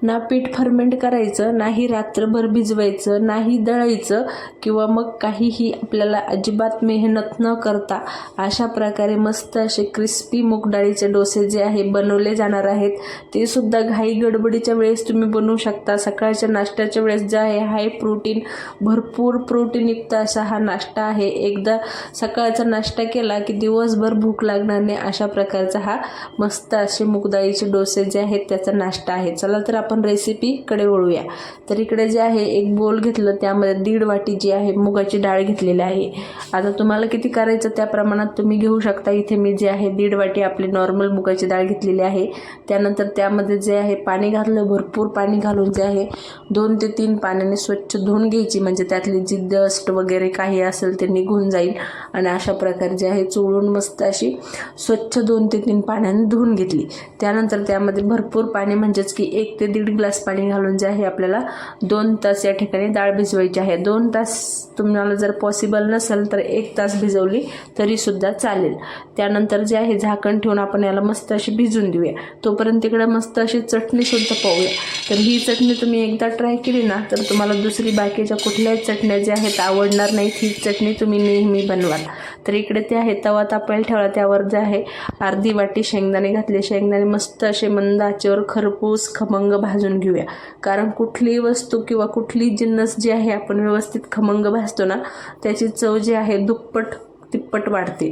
ना पीठ फर्मेंट करायचं, नाही रात्रभर भिजवायचं, नाही दळायचं किंवा मग काहीही आपल्याला अजिबात मेहनत न करता अशा प्रकारे मस्त असे क्रिस्पी मूग डाळीचे डोसे जे आहे बनवले जाणार आहेत। ते सुद्धा घाई गडबडीच्या वेळेस तुम्ही बनवू शकता। सकाळच्या नाश्त्याच्या वेळेस जे आहे हाय प्रोटीन, भरपूर प्रोटीनयुक्त असा हा नाश्ता आहे। एकदा सकाळचा नाश्ता केला की दिवसभर भूक लागणार नाही अशा प्रकारचा हा मस्त असे मूग डाळीचे डोसे जे आहेत त्याचा नाश्ता आहे। चला तर आपण रेसिपीकडे वळूया। तर इकडे जे आहे एक बोल घेतलं, त्यामध्ये 1.5 वाटी जी आहे मुगाची डाळ घेतलेली आहे। आता तुम्हाला किती करायचं त्या प्रमाणात तुम्ही घेऊ शकता। इथे मी जे आहे 1.5 वाटी आपली नॉर्मल मुगाची डाळ घेतलेली आहे। त्यानंतर त्यामध्ये जे आहे पाणी घातलं, भरपूर पाणी घालून जे आहे 2 ते 3 पाण्याने स्वच्छ धुवून घ्यायची, म्हणजे त्यातली जी डस्ट वगैरे काही असेल ते निघून जाईल। आणि अशा प्रकारे जे आहे चोळून मस्त अशी स्वच्छ 2 ते 3 पाण्याने धुवून घेतली। त्यानंतर त्यामध्ये भरपूर पाणी म्हणजेच की 1 ते 1.5 ग्लास पाणी घालून जे आहे आपल्याला 2 तास या ठिकाणी डाळ भिजवायची आहे। 2 तास तुम्हाला जर पॉसिबल नसेल तर 1 तास भिजवली तरी सुद्धा चालेल। त्यानंतर जे आहे झाकण ठेवून आपण याला मस्त अशी भिजून देऊया। तोपर्यंत तिकडे मस्त अशी चटणी सुद्धा पाहूया। तर ही चटणी तुम्ही एकदा ट्राय केली ना तर तुम्हाला दुसरी बाकीच्या कुठल्याही चटण्या ज्या आहेत आवडणार नाहीत। ही चटणी तुम्ही नेहमी बनवाल। तर इकडे ते आहे तवा तापायला ठेवला, त्यावर जे आहे अर्धी वाटी शेंगदाणे घातले। शेंगदाणे मस्त असे मंद आचेवर खरपूस खमंग भाजून घेऊया, कारण कुठलीही वस्तू किंवा कुठली जिन्नस जी आहे आपण व्यवस्थित खमंग भाजतो ना त्याची चव जी आहे दुप्पट तिप्पट वाढते।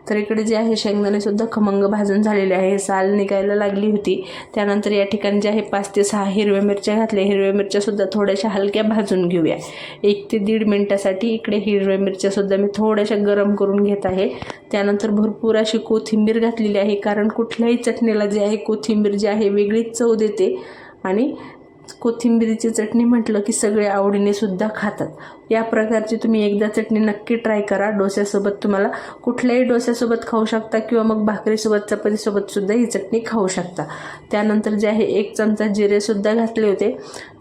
तर इकडे जे आहे शेंगदाणे सुद्धा खमंग भाजून झालेले आहे, साल निघायला लागली होती। त्यानंतर या ठिकाणी जे आहे 5 ते 6 हिरव्या मिरच्या घातल्या। हिरव्या मिरच्या सुद्धा थोड्याशा हलक्या भाजून घेऊया। 1 ते 1.5 मिनिटासाठी इकडे हिरव्या मिरच्या सुद्धा मी थोड्याशा गरम करून घेत आहे। त्यानंतर भरपूर अशी कोथिंबीर घातलेली आहे, कारण कुठल्याही चटणीला जे आहे कोथिंबीर जी आहे वेगळीच चव देते। आणि कोथिंबीरीची चटणी म्हटलं की सगळे आवडीने सुद्धा खातात। या प्रकारची तुम्ही एकदा चटणी नक्की ट्राय करा। डोस्यासोबत तुम्हाला कुठल्याही डोस्यासोबत खाऊ शकता किंवा मग भाकरीसोबत चपातीसोबत सुद्धा ही चटणी खाऊ शकता। त्यानंतर जे आहे 1 चमचा जिरे सुद्धा घातले होते।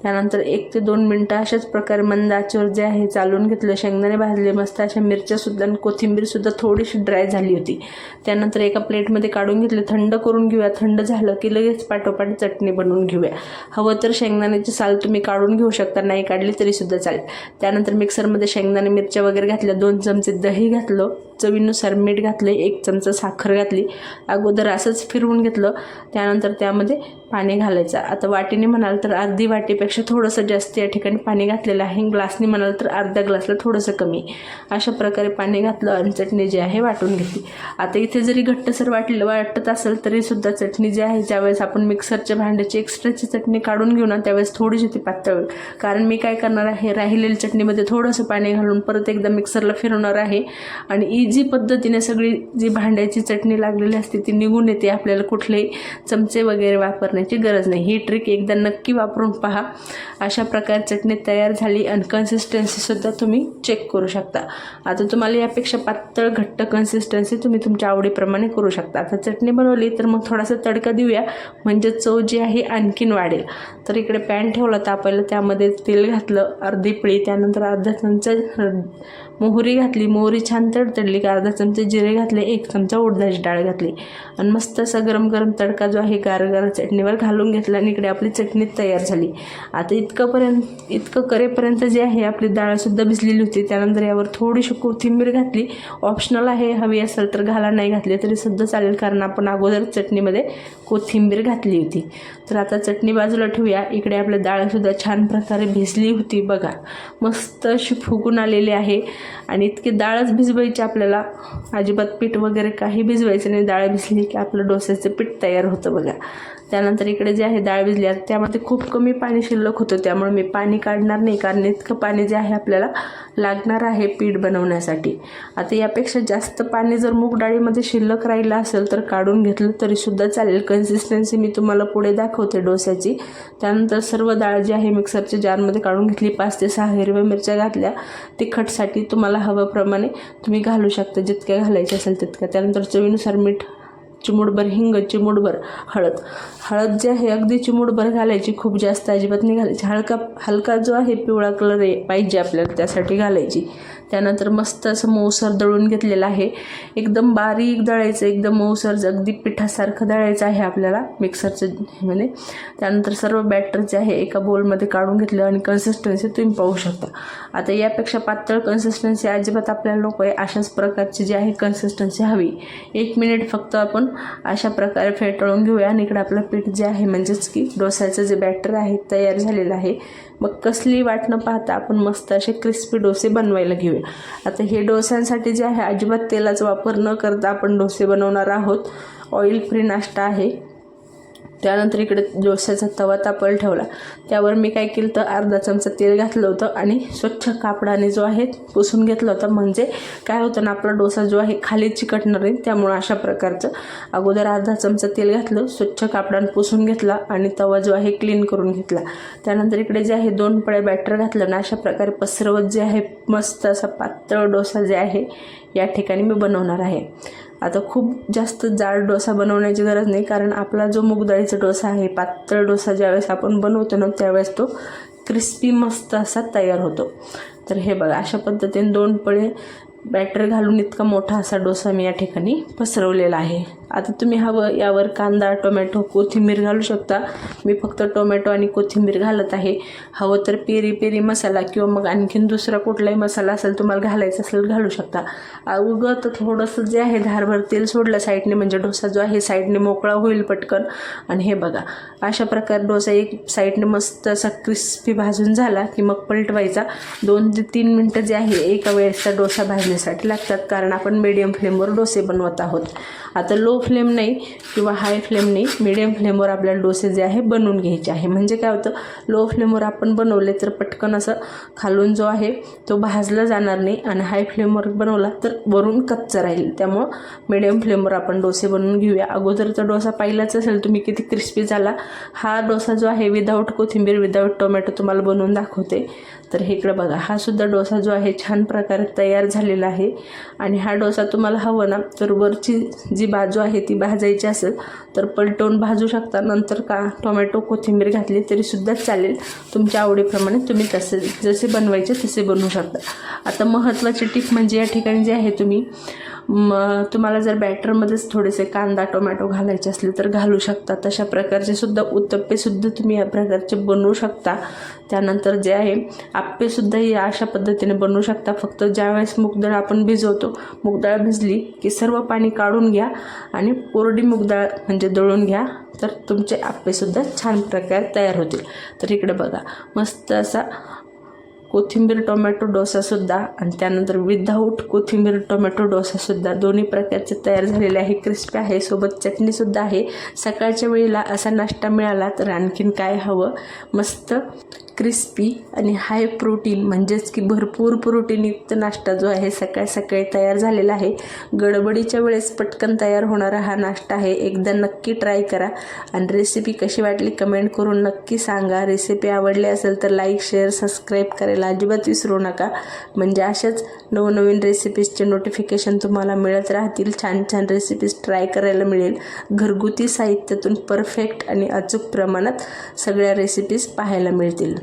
त्यानंतर 1 ते 2 मिनिटं अशाच प्रकारे मंद आचेवर जे आहे चालून घेतलं। शेंगदाणे भाजले मस्त, अशा मिरच्या सुद्धा आणि कोथिंबीर सुद्धा थोडीशी ड्राय झाली होती। त्यानंतर एका प्लेटमध्ये काढून घेतले, थंड करून घेऊया। थंड झालं की लगेच पाठोपाठ चटणी बनवून घेऊया। हवं तर शेंगदाण्याची साल तुम्ही काढून घेऊ शकता, नाही काढली तरी सुद्धा चालेल। त्यानंतर मिक्सरमध्ये शेंगदाणे मिरच्या वगैरे घातल्या, 2 चमचे दही घातलं, चवीनुसार मीठ घातले, 1 चमचा साखर घातली। अगोदर असंच फिरवून घेतलं। त्यानंतर त्यामध्ये पाणी घालायचं। आता वाटीने म्हणाल तर अर्धी वाटीपेक्षा थोडंसं जास्त या ठिकाणी पाणी घातलेलं आहे। ग्लासने म्हणाल तर अर्ध्या ग्लासला थोडंसं कमी, अशा प्रकारे पाणी घातलं आणि चटणी जी आहे वाटून घेतली। आता इथे जरी घट्टसर वाटत असेल तरी सुद्धा चटणी जी आहे ज्यावेळेस आपण मिक्सरच्या भांड्याची एक्स्ट्राची चटणी काढून घेऊ ना त्यावेळेस थोडीशी ती पातळ होईल। कारण मी काय करणार आहे, राहिलेली चटणीमध्ये थोडंसं पाणी घालून परत एकदा मिक्सरला फिरवणार आहे आणि इझी पद्धतीने सगळी जी भांड्याची चटणी लागलेली असते ती निघून येते। आपल्याला कुठलेही चमचे वगैरे वापरण्याची गरज नाही। ही ट्रिक एकदा नक्की वापरून पहा। अशा प्रकारे चटणी तयार झाली आणि कन्सिस्टन्सी सुद्धा तुम्ही चेक करू शकता। आता तुम्हाला यापेक्षा पातळ घट्ट कन्सिस्टन्सी तुम्ही तुमच्या आवडीप्रमाणे करू शकता। आता चटणी बनवली तर मग थोडासा तडका देऊया, म्हणजे चव जी आहे आणखीन वाढेल। तर इकडे पॅन ठेवला तापायला, त्यामध्ये तेल घातलं अर्धी पळी। त्यानंतर अर्धा चमचा मोहरी घातली, मोहरी छान तडतडली की अर्धा चमचा जिरे घातले, 1 चमचा उडदाची डाळ घातली आणि मस्त असा गरम गरम तडका जो आहे गार चटणीवर घालून घेतला आणि इकडे आपली चटणी तयार झाली। आता इतकं करेपर्यंत जे आहे आपली डाळसुद्धा भिजलेली होती। त्यानंतर यावर थोडीशी कोथिंबीर घातली, ऑप्शनल आहे, हवी असेल तर घाला, नाही घातली तरी सुद्धा चालेल, कारण आपण अगोदर चटणीमध्ये कोथिंबीर घातली होती। तर आता चटणी बाजूला ठेवूया। इकडे आपली डाळसुद्धा छान प्रकारे भिजली होती बघा, मस्त अशी फुगून आलेली आहे। आणि इतकी डाळच भिजवायची आपल्याला, अजिबात पीठ वगैरे काही भिजवायचं नाही। डाळ भिजली की आपलं डोस्याचं पीठ तयार होतं बघा। त्यानंतर इकडे जे आहे डाळ भिजली, त्यामध्ये खूप कमी पाणी शिल्लक होतं, त्यामुळे मी पाणी काढणार नाही, कारण इतकं पाणी जे आहे आपल्याला लागणार आहे पीठ बनवण्यासाठी। आता यापेक्षा जास्त पाणी जर मूग डाळीमध्ये शिल्लक राहिलं असेल तर काढून घेतलं तरी सुद्धा चालेल। कन्सिस्टन्सी मी तुम्हाला पुढे दाखवते डोस्याची। त्यानंतर सर्व डाळ जी आहे मिक्सरच्या जारमध्ये काढून घेतली, 5 ते 6 हिरव्या मिरच्या घातल्या। तिखटसाठी तुम्हाला हव्याप्रमाणे तुम्ही घालू शकता, जितक्या घालायचे असेल तितक्या। त्यानंतर चवीनुसार मीठ, चिमूटभर हिंग, चिमूटभर हळद जी आहे अगदी चिमूटभर घालायची, खूप जास्त अजिबात नाही घालायची। हलका जो आहे पिवळा कलर पाहिजे आपल्याला त्यासाठी घालायची। त्यानंतर मस्त असं मऊसर दळून घेतलेलं आहे. एकदम बारीक दळायचं, एकदम मऊसर अगदी पिठासारखं दळायचं आहे आपल्याला मिक्सरच्या मध्ये. त्यानंतर सर्व बॅटर जे आहे एका बोलमध्ये काढून घेतलं आणि कन्सिस्टन्सी तुम्ही पाहू शकता. आता यापेक्षा पातळ कन्सिस्टन्सी अजिबात आपल्याला नको आहे. अशाच प्रकारची जी आहे कन्सिस्टन्सी हवी. 1 मिनिट फक्त आपण अशा प्रकारे फेटाळून घेऊया आणि इकडे आपलं पीठ जे आहे म्हणजेच की डोसाचं जे बॅटर आहे तयार झालेलं आहे. मग कसली वाट न पाहता आपण मस्त असे क्रिस्पी डोसे बनवायला घेऊया. आता हे डोस्यांसाठी जे आहे अजिबात तेलाचा वापर न करता आपण डोसे बनवणार आहोत. ऑइल फ्री नाश्ता आहे. त्यानंतर इकडे डोस्याचा तवा तापायला ठेवला. त्यावर मी काय केलं तर अर्धा चमचा तेल घातलं होतं आणि स्वच्छ कापडाने जो आहे पुसून घेतलं होतं. म्हणजे काय होतं ना, आपला डोसा जो आहे खाली चिकटणार नाही. त्यामुळे अशा प्रकारचं अगोदर अर्धा चमचा तेल घातलं, स्वच्छ कापडाने पुसून घेतला आणि तवा जो आहे क्लीन करून घेतला. त्यानंतर इकडे जे आहे 2 पळ्या बॅटर घातलं ना, अशा प्रकारे पसरवत जे आहे मस्त असा पातळ डोसा जे आहे या ठिकाणी मी बनवणार आहे. आता खूप जास्त जाड डोसा बनवण्याची गरज नाही, कारण आपला जो मूग डाळीचा डोसा आहे पातळ डोसा ज्यावेळेस आपण बनवतो ना त्यावेळेस तो क्रिस्पी मस्त असा तयार होतो. तर हे बघा अशा पद्धतीने 2 पळे बॅटर घालून इतका मोठा असा डोसा मी या ठिकाणी पसरवलेला आहे. आता तुम्ही हवं यावर कांदा, टोमॅटो, कोथिंबीर घालू शकता. मी फक्त टोमॅटो आणि कोथिंबीर घालत आहे. हवं तर पेरी पेरी मसाला किंवा मग आणखीन दुसरा कुठलाही मसाला असेल तुम्हाला घालायचा असेल घालू शकता. उगं तर थोडंसं जे आहे धारभर तेल सोडलं साईडने, म्हणजे डोसा जो आहे साईडने मोकळा होईल पटकन. आणि हे बघा अशा प्रकारे डोसा एक साईडने मस्त असा क्रिस्पी भाजून झाला की मग पलटवायचा. 2 ते 3 मिनटं जे आहे एका वेळेसचा डोसा भाजण्यासाठी लागतात, कारण आपण मीडियम फ्लेमवर डोसे बनवत आहोत. आता लो फ्लेम नाही किंवा हाय फ्लेम नाही, मीडियम फ्लेमवर आपल्याला डोसे जे आहे बनवून घ्यायचे आहे. म्हणजे काय होतं, लो फ्लेमवर आपण बनवले तर पटकन असं खालून जो आहे तो भाजला जाणार नाही आणि हाय फ्लेमवर बनवला तर वरून कच्चा राहील. त्यामुळं मीडियम फ्लेमवर आपण डोसे बनवून घेऊया. अगोदरचा डोसा पाहिलाच असेल तुम्ही किती क्रिस्पी झाला. हा डोसा जो आहे विदाऊट कोथिंबीर, विदाऊट टोमॅटो तुम्हाला बनवून दाखवते. तर हे इकडे बघा हा सुद्धा डोसा जो आहे छान प्रकारे तयार झालेला आहे. आणि हा डोसा तुम्हाला हवं ना तर वरची जी बाजू आहे ती भाजायची असेल तर पलटवून भाजू शकता. नंतर का टोमॅटो कोथिंबीर घातली तरीसुद्धा चालेल. तुमच्या आवडीप्रमाणे तुम्ही जसे बनवायचे तसे बनवू शकता. आता महत्त्वाची टिप म्हणजे या ठिकाणी जे आहे तुम्हाला जर बॅटरमध्येच थोडेसे कांदा टोमॅटो घालायचे असले तर घालू शकता. तशा प्रकारचे सुद्धा उत्तप्पेसुद्धा तुम्ही या प्रकारचे बनवू शकता. त्यानंतर जे आहे आप्पेसुद्धा या अशा पद्धतीने बनवू शकता. फक्त ज्यावेळेस मूगडाळ आपण भिजवतो, मूगडाळ भिजली की सर्व पाणी काढून घ्या आणि कोरडी मूगडाळ म्हणजे दळून घ्या, तर तुमचे आप्पेसुद्धा छान प्रकारे तयार होतील. तर इकडे बघा मस्त असा कोथिंबीर टोमॅटो डोसासुद्धा आणि त्यानंतर विदाऊट कोथिंबीर टोमॅटो डोसासुद्धा दोन्ही प्रकारचे तयार झालेले आहे. क्रिस्पी आहे, सोबत चटणीसुद्धा आहे. सकाळच्या वेळेला असा नाश्ता मिळाला तर आणखीन काय हवं. मस्त क्रिस्पी आणि हाय प्रोटीन म्हणजेच की भरपूर प्रोटीनयुक्त नाश्ता जो आहे सकाळी सकाळी तयार झालेला आहे. गडबडीच्या वेळेस पटकन तयार होणारा हा नाश्ता आहे. एकदा नक्की ट्राय करा आणि रेसिपी कशी वाटली कमेंट करून नक्की सांगा. रेसिपी आवडली असेल तर लाईक शेअर सबस्क्राईब करायला अजिबात विसरू नका. म्हणजे अशाच नवनवीन रेसिपीजचे नोटिफिकेशन तुम्हाला मिळत राहतील. छान छान रेसिपीज ट्राय करायला मिळेल. घरगुती साहित्यातून परफेक्ट आणि अचूक प्रमाणात सगळ्या रेसिपीज पाहायला मिळतील.